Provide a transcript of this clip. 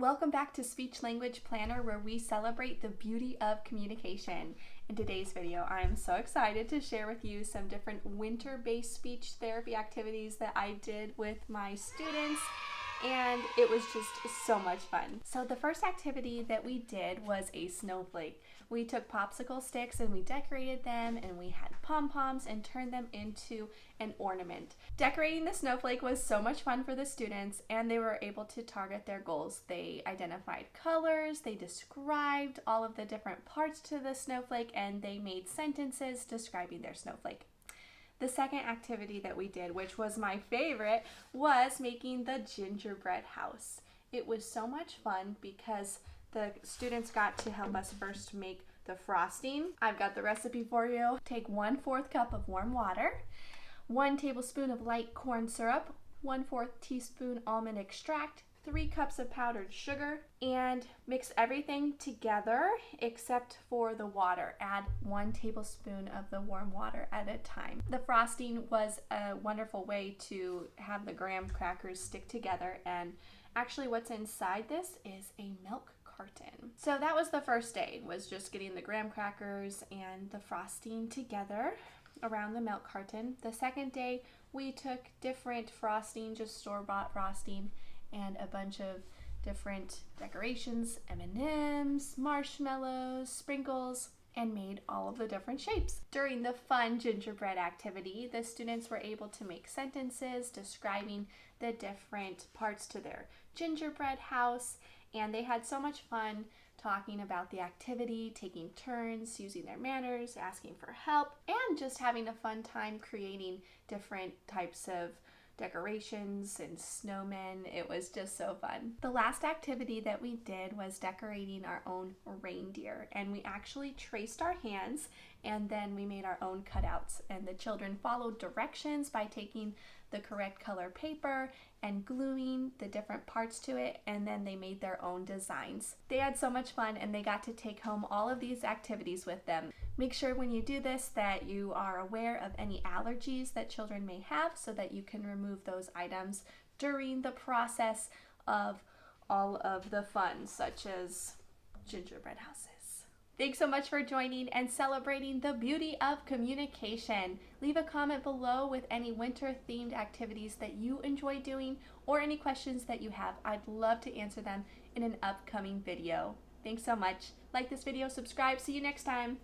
Welcome back to Speech Language Planner, where we celebrate the beauty of communication. In today's video, I am so excited to share with you some different winter-based speech therapy activities that I did with my students, and it was just so much fun. So the first activity that we did was a snowflake. We took popsicle sticks and we decorated them, and we had pom-poms and turned them into an ornament. Decorating the snowflake was so much fun for the students, and they were able to target their goals. They identified colors, they described all of the different parts to the snowflake, and they made sentences describing their snowflake. The second activity that we did, which was my favorite, was making the gingerbread house. It was so much fun because the students got to help us first make the frosting. I've got the recipe for you. Take 1/4 cup of warm water, 1 tablespoon of light corn syrup, 1/4 teaspoon almond extract, 3 cups of powdered sugar, and mix everything together except for the water. Add 1 tablespoon of the warm water at a time. The frosting was a wonderful way to have the graham crackers stick together, and actually what's inside this is a milk carton. So that was the first day, was just getting the graham crackers and the frosting together around the milk carton. The second day, we took different frosting, just store-bought frosting, and a bunch of different decorations, M&Ms, marshmallows, sprinkles, and made all of the different shapes. During the fun gingerbread activity, the students were able to make sentences describing the different parts to their gingerbread house, and they had so much fun talking about the activity, taking turns, using their manners, asking for help, and just having a fun time creating different types of decorations and snowmen. It was just so fun. The last activity that we did was decorating our own reindeer, and we actually traced our hands and then we made our own cutouts, and the children followed directions by taking the correct color paper and gluing the different parts to it, and then they made their own designs. They had so much fun, and they got to take home all of these activities with them. Make sure when you do this that you are aware of any allergies that children may have so that you can remove those items during the process of all of the fun, such as gingerbread houses. Thanks so much for joining and celebrating the beauty of communication. Leave a comment below with any winter-themed activities that you enjoy doing or any questions that you have. I'd love to answer them in an upcoming video. Thanks so much. Like this video, subscribe. See you next time.